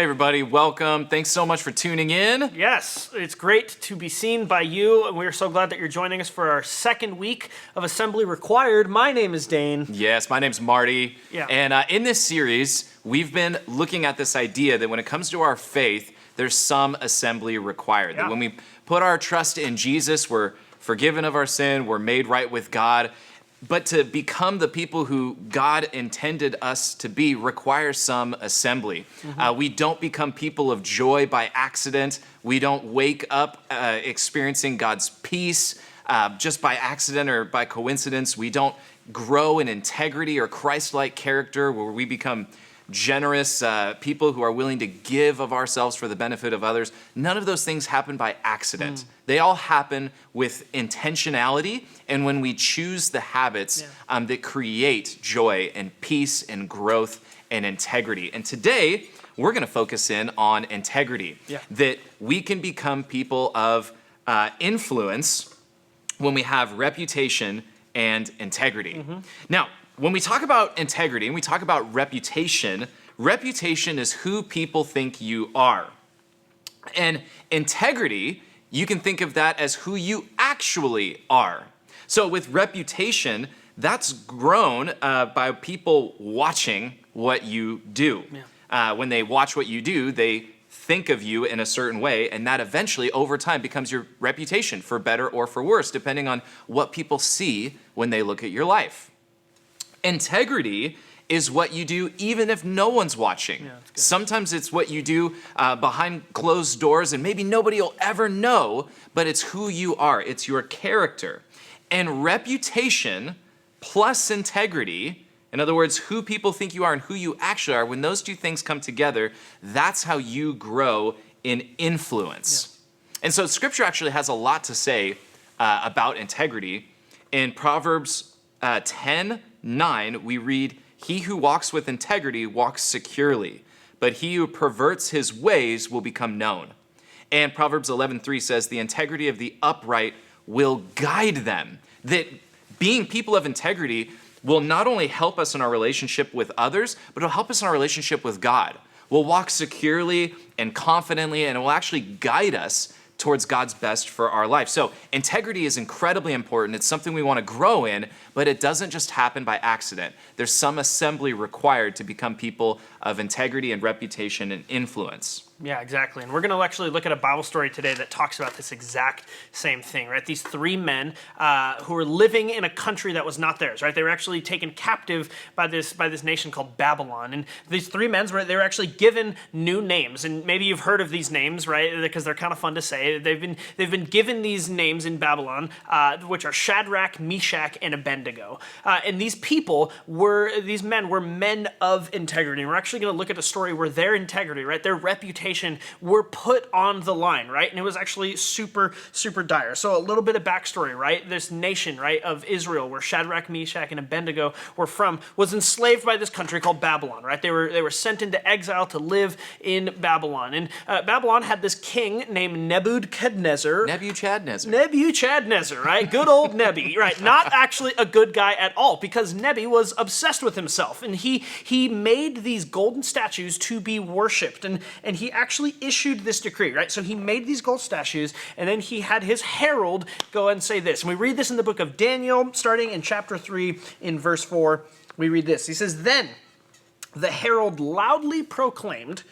Hey everybody, welcome. Thanks so much for tuning in. Yes, it's great to be seen by you, and we're so glad that you're joining us for our second week of Assembly Required. My name is Dane. Yes, my name's Marty. Yeah. And in this series, we've been looking at this idea that when it comes to our faith, there's some assembly required. Yeah. That when we put our trust in Jesus, we're forgiven of our sin, we're made right with God. But to become the people who God intended us to be requires some assembly. We don't become people of joy by accident. We don't wake up experiencing God's peace just by accident or by coincidence. We don't grow in integrity or Christ-like character where we become generous people who are willing to give of ourselves for the benefit of others. None of those things happen by accident. They all happen with intentionality and when we choose the habits that create joy and peace and growth and integrity. And today, we're going to focus in on integrity, that we can become people of influence when we have reputation and integrity. Now, when we talk about integrity and we talk about reputation, reputation is who people think you are. And integrity, you can think of that as who you actually are. So with reputation, that's grown by people watching what you do. When they watch what you do, they think of you in a certain way, and that eventually, over time, becomes your reputation, for better or for worse, depending on what people see when they look at your life. Integrity is what you do even if no one's watching. Sometimes it's what you do behind closed doors and maybe nobody will ever know, but it's who you are. It's your character. And reputation plus integrity, in other words, who people think you are and who you actually are, when those two things come together, that's how you grow in influence. And so Scripture actually has a lot to say about integrity. In Proverbs 10:9, we read, "He who walks with integrity walks securely, but he who perverts his ways will become known." And Proverbs 11:3 says, "The integrity of the upright will guide them." That being people of integrity will not only help us in our relationship with others, but it'll help us in our relationship with God. We'll walk securely and confidently, and it will actually guide us towards God's best for our life. So integrity is incredibly important. It's something we want to grow in, but it doesn't just happen by accident. There's some assembly required to become people of integrity and reputation and influence. Yeah, exactly. And we're going to actually look at a Bible story today that talks about this exact same thing, right? These three men who were living in a country that was not theirs, right? They were actually taken captive by this nation called Babylon. And these three men, they were actually given new names. And maybe you've heard of these names, right? Because they're kind of fun to say. They've been given these names in Babylon, which are Shadrach, Meshach, and Abednego. And these men were men of integrity. And we're actually going to look at a story where their integrity, right, their reputation were put on the line, right? And it was actually super, super dire. So a little bit of backstory, right? This nation, right, of Israel, where Shadrach, Meshach, and Abednego were from, was enslaved by this country called Babylon, right? They were sent into exile to live in Babylon. And Babylon had this king named Nebuchadnezzar, right? Good old Nebi, right? Not actually a good guy at all, because Nebi was obsessed with himself, and he made these golden statues to be worshipped, and he actually issued this decree, right? So he made these gold statues, and then he had his herald go and say this. And we read this in the book of Daniel, starting in chapter 3, in verse 4. We read this. He says, "Then the herald loudly proclaimed,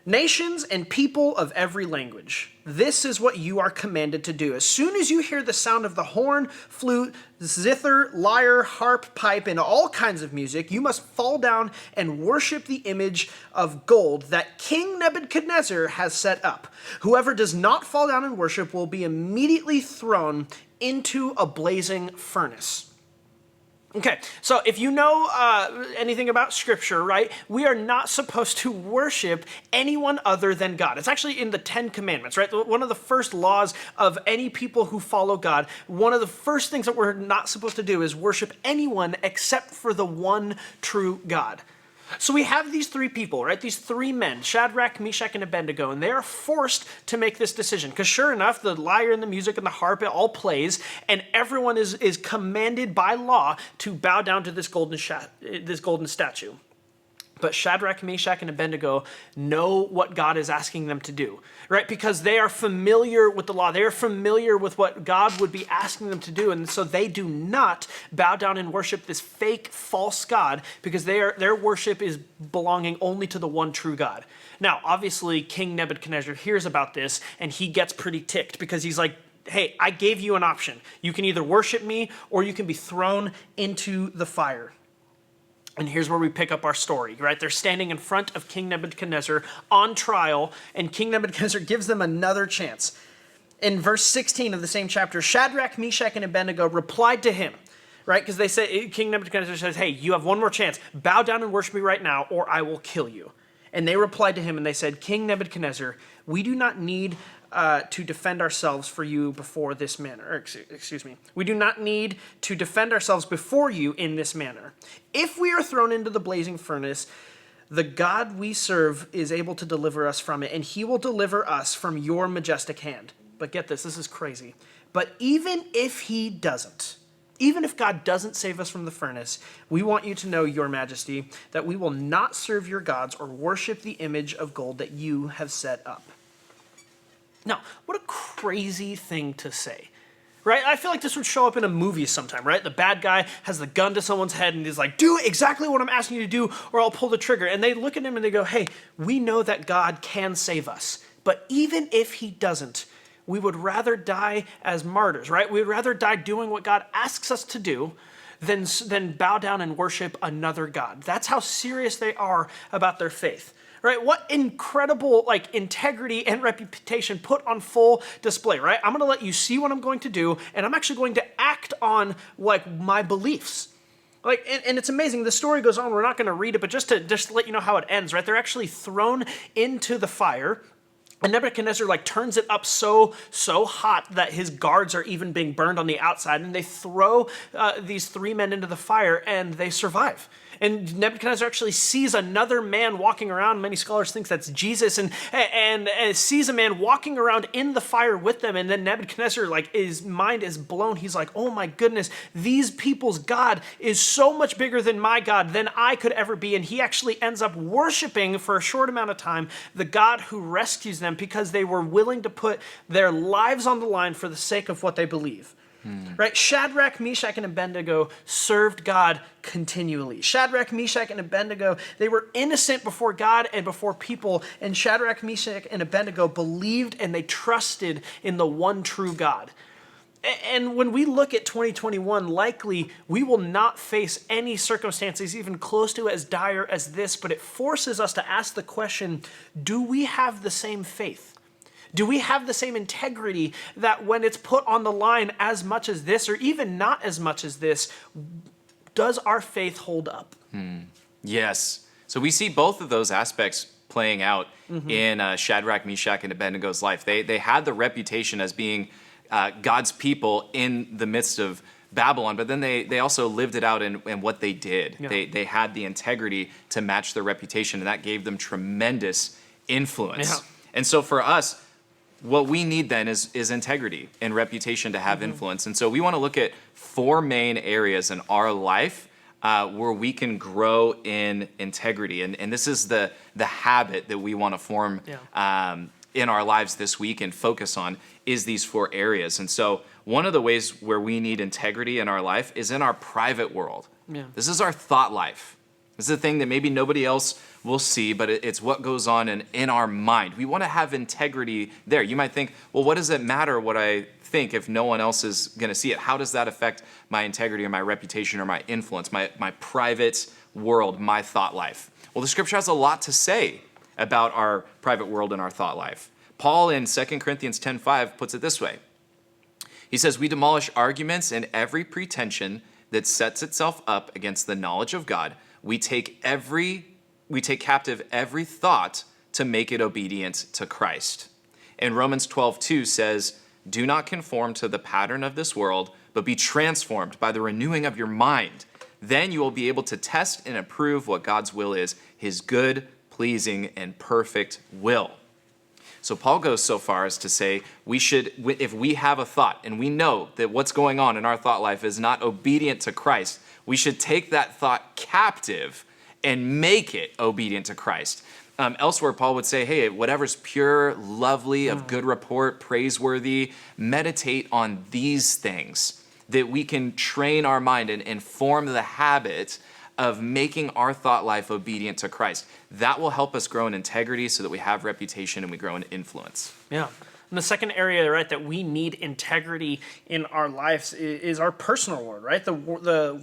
'Nations and people of every language, this is what you are commanded to do. As soon as you hear the sound of the horn, flute, zither, lyre, harp, pipe, and all kinds of music, you must fall down and worship the image of gold that King Nebuchadnezzar has set up. Whoever does not fall down and worship will be immediately thrown into a blazing furnace.'" Okay, so if you know anything about Scripture, right, we are not supposed to worship anyone other than God. It's actually in the 10 Commandments, right? One of the first laws of any people who follow God, one of the first things that we're not supposed to do is worship anyone except for the one true God. So we have these three people, right? These three men, Shadrach, Meshach, and Abednego, and they are forced to make this decision. Because sure enough, the lyre and the music and the harp, it all plays, and everyone is commanded by law to bow down to this golden statue. But Shadrach, Meshach, and Abednego know what God is asking them to do, right? Because they are familiar with the law. They are familiar with what God would be asking them to do. And so they do not bow down and worship this fake, false God, because their worship is belonging only to the one true God. Now, obviously, King Nebuchadnezzar hears about this, and he gets pretty ticked because he's like, hey, I gave you an option. You can either worship me or you can be thrown into the fire. And here's where we pick up our story, right? They're standing in front of King Nebuchadnezzar on trial, and King Nebuchadnezzar gives them another chance. In verse 16 of the same chapter, Shadrach, Meshach, and Abednego replied to him, right? Because they say, King Nebuchadnezzar says, hey, you have one more chance. Bow down and worship me right now, or I will kill you. And they replied to him, and they said, King Nebuchadnezzar, we do not need to defend ourselves for you before this manner. Or, excuse me. We do not need to defend ourselves before you in this manner. If we are thrown into the blazing furnace, the God we serve is able to deliver us from it, and he will deliver us from your majestic hand. But get this is crazy. But even if he doesn't, even if God doesn't save us from the furnace, we want you to know, your majesty, that we will not serve your gods or worship the image of gold that you have set up. Now, what a crazy thing to say, right? I feel like this would show up in a movie sometime, right? The bad guy has the gun to someone's head and he's like, do exactly what I'm asking you to do or I'll pull the trigger. And they look at him and they go, hey, we know that God can save us. But even if he doesn't, we would rather die as martyrs, right? We would rather die doing what God asks us to do than bow down and worship another God. That's how serious they are about their faith. Right? What incredible integrity and reputation put on full display, right? I'm going to let you see what I'm going to do, and I'm actually going to act on my beliefs. And it's amazing. The story goes on. We're not going to read it, but just to let you know how it ends, right? They're actually thrown into the fire. And Nebuchadnezzar turns it up so hot that his guards are even being burned on the outside. And they throw these three men into the fire, and they survive. And Nebuchadnezzar actually sees another man walking around. Many scholars think that's Jesus, and sees a man walking around in the fire with them. And then Nebuchadnezzar, his mind is blown. He's like, oh my goodness, these people's God is so much bigger than my God than I could ever be. And he actually ends up worshiping for a short amount of time the God who rescues them because they were willing to put their lives on the line for the sake of what they believe. Right? Shadrach, Meshach, and Abednego served God continually. Shadrach, Meshach, and Abednego, they were innocent before God and before people. And Shadrach, Meshach, and Abednego believed and they trusted in the one true God. And when we look at 2021, likely we will not face any circumstances even close to as dire as this, but it forces us to ask the question, do we have the same faith? Do we have the same integrity that when it's put on the line as much as this, or even not as much as this, does our faith hold up? Yes. So we see both of those aspects playing out in Shadrach, Meshach, and Abednego's life. They had the reputation as being God's people in the midst of Babylon, but then they also lived it out in what they did. Yeah. They had the integrity to match their reputation, and that gave them tremendous influence. Yeah. And so for us, what we need then is integrity and reputation to have influence. And so we want to look at four main areas in our life where we can grow in integrity. And this is the habit that we want to form in our lives this week and focus on is these four areas. And so one of the ways where we need integrity in our life is in our private world. Yeah. This is our thought life. This is a thing that maybe nobody else will see, but it's what goes on in our mind. We want to have integrity there. You might think, well, what does it matter what I think if no one else is going to see it? How does that affect my integrity or my reputation or my influence, my private world, my thought life? Well, the scripture has a lot to say about our private world and our thought life. Paul in 2 Corinthians 10:5 puts it this way. He says, we demolish arguments and every pretension that sets itself up against the knowledge of God. We take captive every thought to make it obedient to Christ. And Romans 12:2 says, do not conform to the pattern of this world, but be transformed by the renewing of your mind. Then you will be able to test and approve what God's will is, his good, pleasing, and perfect will. So Paul goes so far as to say we should, if we have a thought and we know that what's going on in our thought life is not obedient to Christ, we should take that thought captive and make it obedient to Christ. Elsewhere, Paul would say, hey, whatever's pure, lovely, of good report, praiseworthy, meditate on these things, that we can train our mind and form the habit of making our thought life obedient to Christ. That will help us grow in integrity so that we have reputation and we grow in influence. Yeah. And the second area, right, that we need integrity in our lives is our personal world, right? The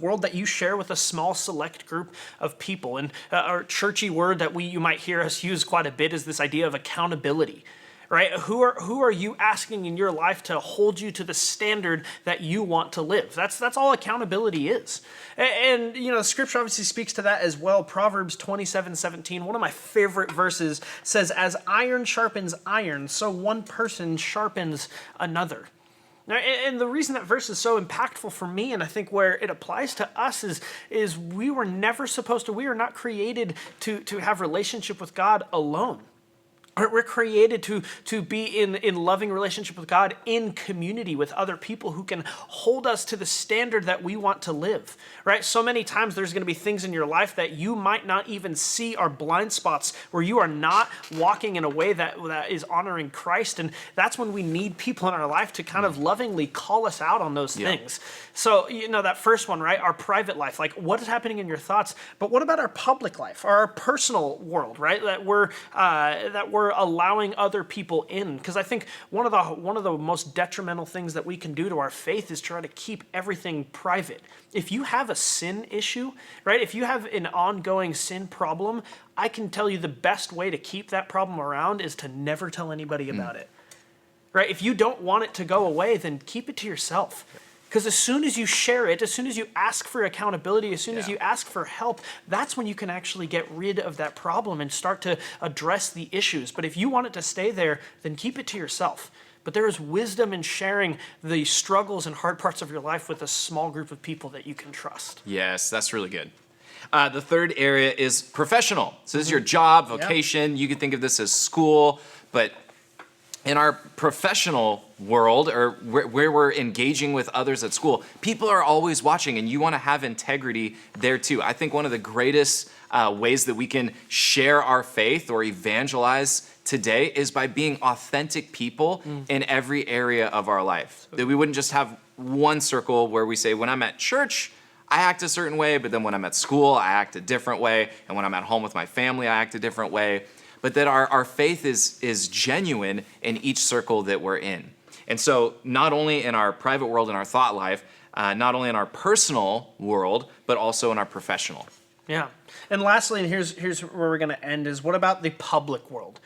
world that you share with a small select group of people. And our churchy word that you might hear us use quite a bit is this idea of accountability. Right? Who are you asking in your life to hold you to the standard that you want to live? That's all accountability is. And Scripture obviously speaks to that as well. Proverbs 27:17, one of my favorite verses, says, "As iron sharpens iron, so one person sharpens another." Now, and the reason that verse is so impactful for me, and I think where it applies to us, is we were not created to have relationship with God alone. We're created to be in loving relationship with God, in community with other people who can hold us to the standard that we want to live, right? So many times there's going to be things in your life that you might not even see are blind spots, where you are not walking in a way that is honoring Christ. And that's when we need people in our life to kind of lovingly call us out on those things. So, that first one, right? Our private life, like what is happening in your thoughts, but what about our public life, our personal world, right? That we're allowing other people in. Because I think one of the most detrimental things that we can do to our faith is try to keep everything private. If you have a sin issue, right? If you have an ongoing sin problem, I can tell you the best way to keep that problem around is to never tell anybody about it. Right? If you don't want it to go away, then keep it to yourself. Because as soon as you share it, as soon as you ask for accountability, as soon as you ask for help, that's when you can actually get rid of that problem and start to address the issues. But if you want it to stay there, then keep it to yourself. But there is wisdom in sharing the struggles and hard parts of your life with a small group of people that you can trust. Yes, that's really good. The third area is professional. So this is your job, vocation. You could think of this as school, but in our professional world, or where we're engaging with others at school, people are always watching, and you want to have integrity there too. I think one of the greatest ways that we can share our faith or evangelize today is by being authentic people in every area of our life. That we wouldn't just have one circle where we say, when I'm at church, I act a certain way, but then when I'm at school, I act a different way, and when I'm at home with my family, I act a different way. But that our faith is genuine in each circle that we're in. And so not only in our private world, in our thought life, not only in our personal world, but also in our professional. Yeah. And lastly, and here's where we're going to end, is what about the public world?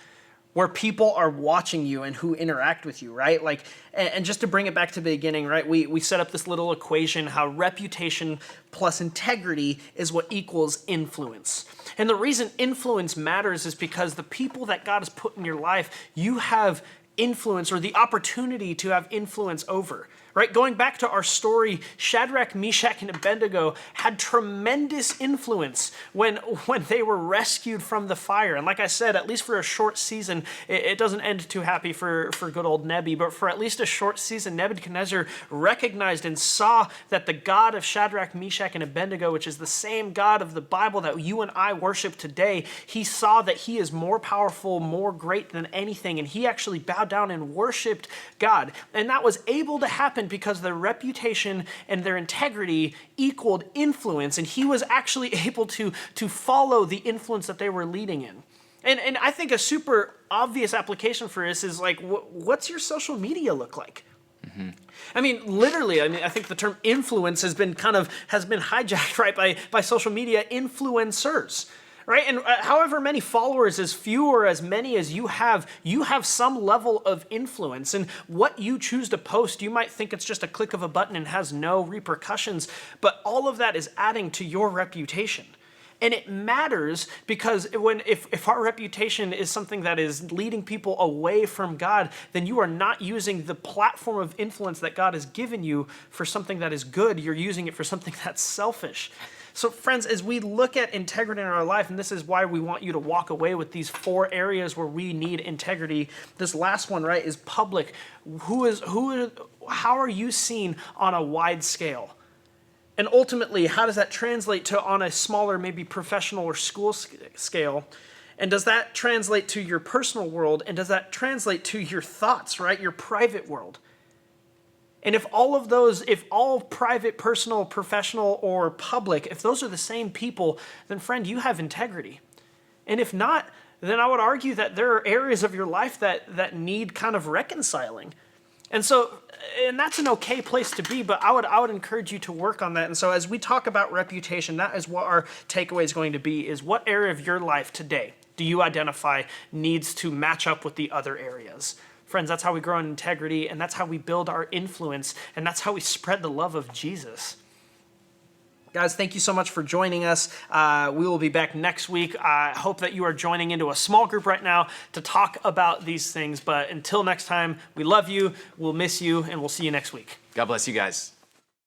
Where people are watching you and who interact with you, right? Like, and just to bring it back to the beginning, right? We set up this little equation, how reputation plus integrity is what equals influence. And the reason influence matters is because the people that God has put in your life, you have influence, or the opportunity to have influence over. Right? Going back to our story, Shadrach, Meshach, and Abednego had tremendous influence when they were rescued from the fire. And like I said, at least for a short season, it doesn't end too happy for good old Nebi, but for at least a short season, Nebuchadnezzar recognized and saw that the God of Shadrach, Meshach, and Abednego, which is the same God of the Bible that you and I worship today, he saw that he is more powerful, more great than anything, and he actually bowed down and worshiped God. And that was able to happen because their reputation and their integrity equaled influence, and he was actually able to follow the influence that they were leading in. And I think a super obvious application for this is like, what's your social media look like? Mm-hmm. I mean, literally, I think the term influence has been hijacked, right, by social media influencers. Right? And however many followers, as few or as many as you have some level of influence. And what you choose to post, you might think it's just a click of a button and has no repercussions, but all of that is adding to your reputation. And it matters because if our reputation is something that is leading people away from God, then you are not using the platform of influence that God has given you for something that is good. You're using it for something that's selfish. So friends, as we look at integrity in our life, and this is why we want you to walk away with these 4 areas where we need integrity, this last one, right, is public. How are you seen on a wide scale? And ultimately, how does that translate to on a smaller, maybe professional or school scale? And does that translate to your personal world? And does that translate to your thoughts, right? Your private world? And if all of those, if all private, personal, professional, or public, if those are the same people, then friend, you have integrity. And if not, then I would argue that there are areas of your life that need kind of reconciling. And so, and that's an okay place to be, but I would encourage you to work on that. And so as we talk about reputation, that is what our takeaway is going to be, is what area of your life today do you identify needs to match up with the other areas? Friends, that's how we grow in integrity, and that's how we build our influence, and that's how we spread the love of Jesus. Guys, thank you so much for joining us. We will be back next week. I hope that you are joining into a small group right now to talk about these things. But until next time, we love you, we'll miss you, and we'll see you next week. God bless you guys.